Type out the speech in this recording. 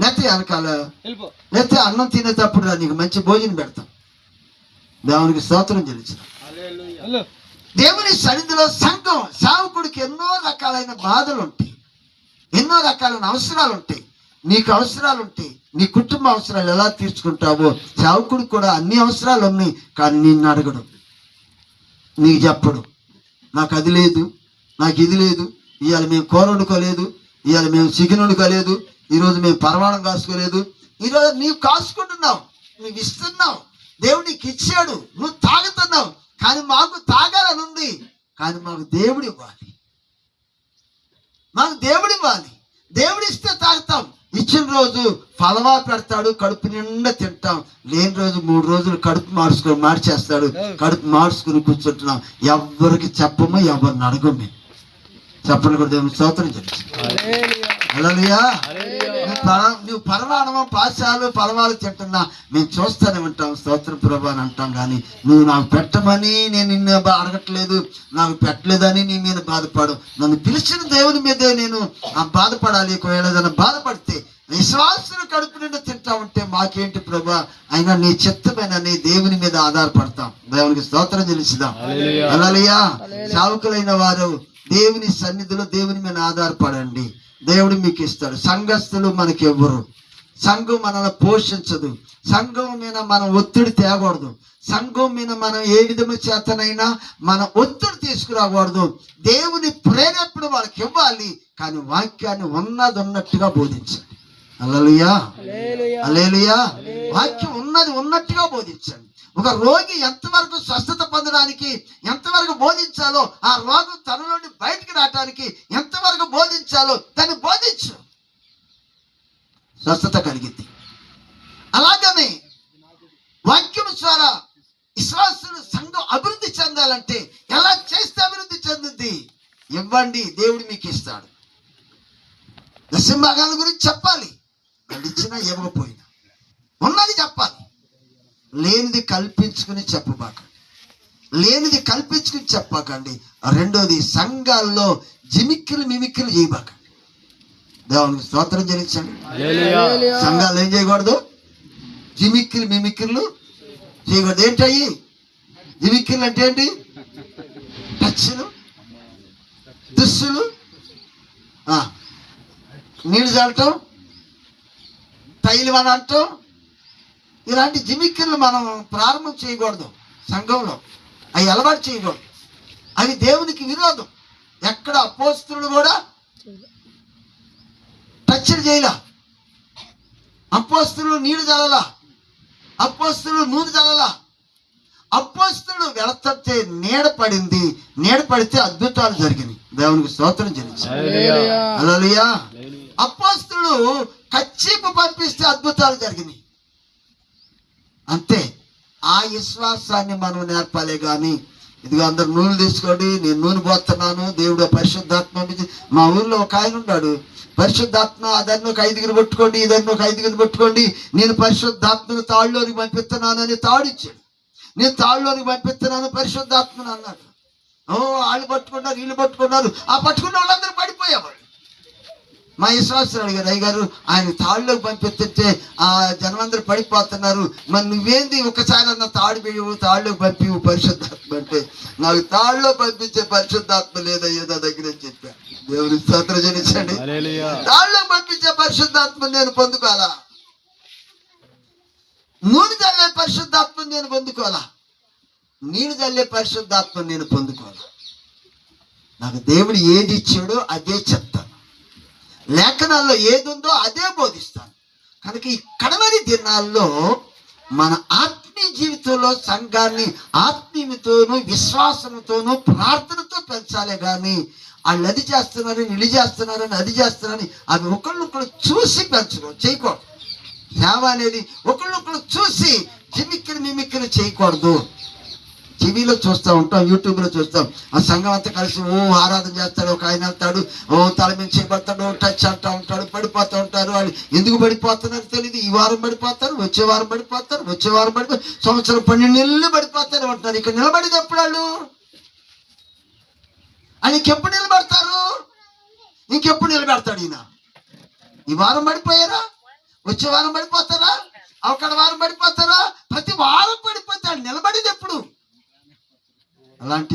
లేకపోతే వెనకాల, లేకపోతే అన్నం తినేటప్పుడు నీకు మంచి భోజనం పెడతాం. దేవునికి స్తోత్రం చెల్లించిన దేవుని సన్నిధిలో సంఘం సేవకుడికి ఎన్నో రకాలైన బాధలు ఉంటాయి, ఎన్నో రకాలైన అవసరాలు ఉంటాయి. నీకు అవసరాలు ఉంటాయి, నీ కుటుంబ అవసరాలు ఎలా తీర్చుకుంటావో సేవకుడికి కూడా అన్ని అవసరాలు ఉన్నాయి. కానీ నిన్ను అడగడు, నీకు చెప్పడు, నాకు అది లేదు, నాకు ఇది లేదు, ఇవాళ మేము కూర వండుకోలేదు, ఇవాళ మేము చికెన్ వండుకోలేదు, ఈరోజు మేము పరమాణం కాసుకోలేదు. ఈరోజు నీవు కాసుకుంటున్నావు, నువ్వు ఇస్తున్నావు, దేవుడు నీకు ఇచ్చాడు, నువ్వు తాగుతున్నావు. కానీ మాకు తాగాలని ఉంది, కానీ మాకు దేవుడు ఇవ్వాలి, మాకు దేవుడు ఇవ్వాలి. దేవుడు ఇస్తే తాగుతాం, ఇచ్చిన రోజు ఫలవా పెడతాడు, కడుపు నిండా తింటాం. లేని రోజు 3 రోజులు కడుపు మార్చేస్తాడు, కడుపు మార్చుకుని కూర్చుంటున్నాం. ఎవరికి చెప్పము, ఎవరిని అడగము. చెప్పండి కూడా దేవుని స్తోత్రం చెప్పి. హల్లెలూయా. నువ్వు పరమాణమో పాశాలు ఫలవాలు తింటున్నా మేము చూస్తూనే ఉంటాం, స్తోత్రం ప్రభు అని అంటాం. కానీ నువ్వు నాకు పెట్టమని నేను నిన్ను అడగట్లేదు, నాకు పెట్టలేదని నీ మీద బాధపడు. నన్ను పిలిచిన దేవుని మీదే నేను బాధపడాలి. ఒకవేళ ఏదైనా బాధపడితే విశ్వాసులు కడుపు నిండా తింటా ఉంటే మాకేంటి ప్రభా, అయినా నీ చిత్తమైన నీ దేవుని మీద ఆధారపడతాం. దేవునికి స్తోత్రం చెల్లిద్దాం. హల్లెలూయా. సేవకులైన వారు దేవుని సన్నిధిలో దేవుని మీద ఆధారపడండి, దేవుడు మీకు ఇస్తాడు. సంఘస్థులు మనకి ఎవ్వరు, సంఘం మనల్ని పోషించదు, సంఘం మీద మనం ఒత్తిడి తేకూడదు, సంఘం మీద మనం ఏ విధము చేతనైనా మనం ఒత్తిడి తీసుకురాకూడదు. దేవుని ప్రేరేపణ వాళ్ళకి ఇవ్వాలి, కానీ వాక్యాన్ని ఉన్నది ఉన్నట్టుగా బోధించండి. హల్లెలూయా, హల్లెలూయా. వాక్యం ఉన్నది ఉన్నట్టుగా బోధించండి. ఒక రోగి ఎంతవరకు స్వస్థత పొందడానికి ఎంతవరకు బోధించాలో, ఆ రోగం తనలోని బయటికి రావడానికి ఎంతవరకు బోధించాలో దాన్ని బోధించు, స్వస్థత కలిగింది. అలాగనే వాక్యం ద్వారా విశ్వాసులు సంఘం అభివృద్ధి చెందాలంటే ఎలా చేస్తే అభివృద్ధి చెందుద్ది? ఇవ్వండి, దేవుడు మీకు ఇస్తాడు. దశంభాగాల గురించి చెప్పాలి, అది ఇచ్చినా ఇవ్వకపోయినా ఉన్నది చెప్పాలి. లేనిది కల్పించుకుని చెప్పబాకండి, లేనిది కల్పించుకుని చెప్పకండి. రెండోది, సంఘాల్లో జిమిక్కిలు మిమిక్కిలు చేయబాకండి. దేవునికి స్తోత్రం చెల్లించండి. సంఘాలు ఏం చేయకూడదు? జిమిక్కిలు మిమిక్కిలు చేయకూడదు. ఏంటయ్యి జిమిక్కిలు అంటే? ఏంటి? టచ్లు, దుస్సులు, నీళ్ళు చల్లటం, తైలం అని అంటాం. ఇలాంటి జిమిక్కిళ్ళు మనం ప్రారంభం చేయకూడదు సంఘంలో, అవి అలవాటు చేయకూడదు. అవి దేవునికి విరోధం. ఎక్కడ అపోస్తలులు కూడా టచ్లు చేయలా, అపోస్తలులు నీళ్ళు చల్లలా, అపోస్తలులు నూనె చల్లలా. అపోస్తలులు వెళతంటే నీడ పడింది, నీడ పడితే అద్భుతాలు జరిగినాయి. దేవునికి స్తోత్రం చెల్లించాలి. హల్లెలూయా. అపోస్తలులు కచ్చీపు పంపిస్తే అద్భుతాలు జరిగినాయి. అంతే. ఆ విశ్వాసాన్ని మనం నేర్పాలే కానీ ఇదిగో అందరు నూనె తీసుకోండి, నేను నూనె పోతున్నాను, దేవుడు పరిశుద్ధాత్మ. మా ఊర్లో ఒక ఆయన ఉన్నాడు, పరిశుద్ధాత్మ అదన్నీ ఒక 5 పట్టుకోండి, ఇదన్నీ ఒక 5 పట్టుకోండి, నేను పరిశుద్ధాత్మను తాళ్ళలోనికి పంపిస్తున్నాను అని తాడిచ్చాడు. నేను తాళ్ళలోనికి పంపిస్తున్నాను పరిశుద్ధాత్మను అన్నాడు. వాళ్ళు పట్టుకున్నారు, వీళ్ళు పట్టుకున్నారు, ఆ పట్టుకున్న వాళ్ళందరూ పడిపోయేవాళ్ళు. మా విశ్వాసులు అడిగారు, అయ్యగారు ఆయన తాళ్ళలోకి పంపిస్తుంటే ఆ జనమందరూ పడిపోతున్నారు, మరి నువ్వేంది ఒకసారి అన్న తాడు వేయవు, తాళ్ళలోకి పంపివు పరిశుద్ధాత్మ అంటే, నాకు తాళ్ళలో పంపించే పరిశుద్ధాత్మ లేదయ్యా నా దగ్గర అని చెప్పాను. దేవుని స్తోత్రం చెల్లించండి. తాళ్ళలో పంపించే పరిశుద్ధాత్మ నేను పొందుకోవాలా, నూనె చల్లే పరిశుద్ధాత్మ నేను పొందుకోవాలా, నీళ్ళు చల్లే పరిశుద్ధాత్మ నేను పొందుకోవాలా. నాకు దేవుడు ఏది ఇచ్చాడో అదే చెప్తాను, లేఖనాల్లో ఏది ఉందో అదే బోధిస్తాను. కనుక ఈ కడవరి దినాల్లో మన ఆత్మీయ జీవితంలో సంఘాన్ని ఆత్మీయతోనూ విశ్వాసంతోనూ ప్రార్థనతో పెంచాలే కానీ వాళ్ళు అది చేస్తున్నారని ఇది చేస్తున్నారని అది చేస్తున్నారని అవి ఒకళ్ళొకళ్ళు చూసి చేయకూడదు. సేవ అనేది ఒకళ్ళొకళ్ళు చూసి జిమిక్కిలు మిమిక్కిలు చేయకూడదు. టీవీలో చూస్తూ ఉంటాం, యూట్యూబ్లో చూస్తాం, ఆ సంఘం అంతా కలిసి ఆరాధన చేస్తాడు, ఒక ఆయన వెళ్తాడు, తల మీద చేయబడతాడు, టచ్ అంటూ ఉంటాడు, పడిపోతూ ఉంటారు. వాళ్ళు ఎందుకు పడిపోతున్నారో తెలియదు. ఈ వారం పడిపోతారు, వచ్చే వారం పడిపోతారు, వచ్చే వారం పడిపోతారు, సంవత్సరం 12 నెలలు పడిపోతారు అంటారు. ఇక్కడ నిలబడేది ఎప్పుడు? వాళ్ళు ఇంకెప్పుడు నిలబడతారు? ఇంకెప్పుడు నిలబెడతాడు ఈయన? ఈ వారం పడిపోయారా, వచ్చే వారం పడిపోతారా? అక్కడ వారం పడిపోతారా? ప్రతి వారం పడిపోతాడు. నిలబడేది ఎప్పుడు? అలాంటి